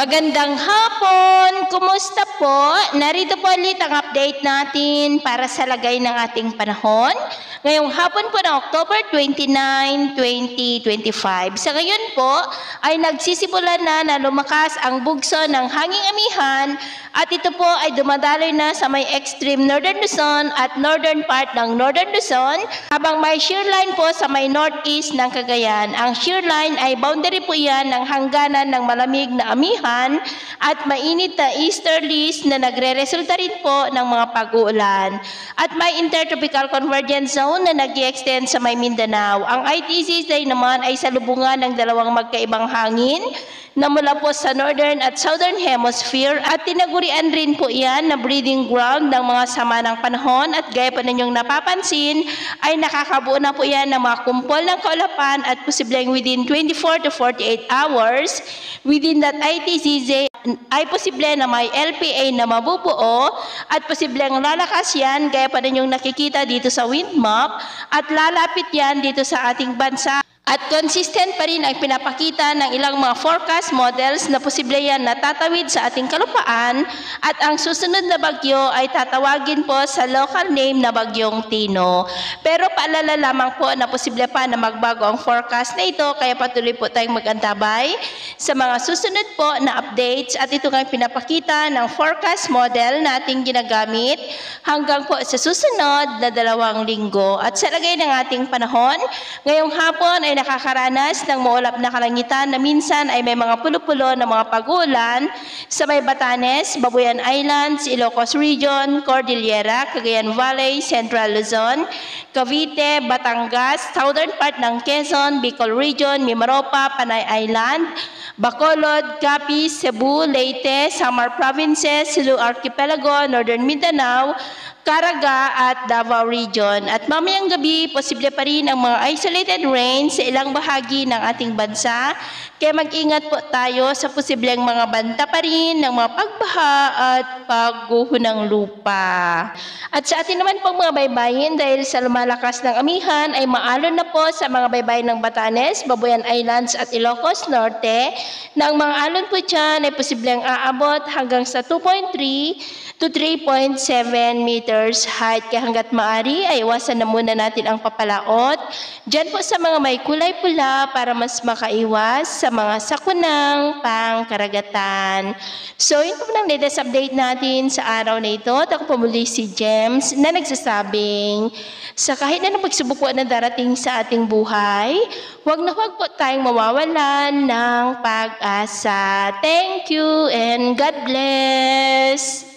Magandang hapon! Kumusta po? Narito po ulit ang update natin para sa lagay ng ating panahon. Ngayong hapon po ng October 29, 2025. Sa ngayon po ay nagsisimula na lumakas ang bugso ng hanging amihan at ito po ay dumadaloy na sa may extreme northern Luzon at northern part ng northern Luzon habang may shear line po sa may northeast ng Cagayan. Ang shear line ay boundary po yan ng hangganan ng malamig na amihan at mainit na easterlies na nagre-resulta rin po ng mga pag-uulan. At may intertropical convergence zone na nag-extend sa may Mindanao. Ang ITCZ naman ay salubungan ng dalawang magkaibang hangin na mula po sa northern at southern hemisphere at tinagurian rin po yan na breeding ground ng mga sama ng panahon at gaya pa ninyong napapansin ay nakakabuo na po yan ng mga kumpol ng kaulapan at posibleng within 24 to 48 hours within that ITCZ ay posible na may LPA na mabubuo at posibleng lalakas yan gaya pa ninyong nakikita dito sa wind map at lalapit yan dito sa ating bansa. At consistent pa rin ang pinapakita ng ilang mga forecast models na posible yan na tatawid sa ating kalupaan at ang susunod na bagyo ay tatawagin po sa local name na Bagyong Tino. Pero paalala lamang po na posible pa na magbago ang forecast na ito kaya patuloy po tayong mag-antabay sa mga susunod po na updates at ito nga pinapakita ng forecast model na ating ginagamit hanggang po sa susunod na 2 linggo. At sa lagay ng ating panahon, ngayong hapon ay nakakaranas ng maulap na kalangitan na minsan ay may mga pulo-pulo na mga pag-ulan sa may Batanes, Babuyan Islands, Ilocos Region, Cordillera, Cagayan Valley, Central Luzon, Cavite, Batangas, southern part ng Quezon, Bicol Region, Mimaropa, Panay Island, Bacolod, Capiz, Cebu, Leyte, Samar Provinces, Sulu Archipelago, Northern Mindanao, Caraga at Davao Region. At mamayang gabi, posible pa rin ang mga isolated rain sa ilang bahagi ng ating bansa. Kaya mag-ingat po tayo sa posibleng mga banta pa rin ng mga pagbaha at pagguho ng lupa. At sa atin naman pong mga baybayin, dahil sa lumalakas ng amihan, ay maalon na po sa mga baybayin ng Batanes, Babuyan Islands at Ilocos Norte. Na ang mga alon po dyan ay posibleng aabot hanggang sa 2.3 to 3.7 meters height. Kaya hanggat maaari ay iwasan na muna natin ang papalaot dyan po sa mga may kulay pula para mas makaiwas sa mga sakunang pangkaragatan. So yun po ng latest update natin sa araw na ito. At ako po muli si James na nagsasabing sa kahit na pagsubok po na darating sa ating buhay, huwag na huwag po tayong mawawalan ng pag-asa. Thank you and God bless!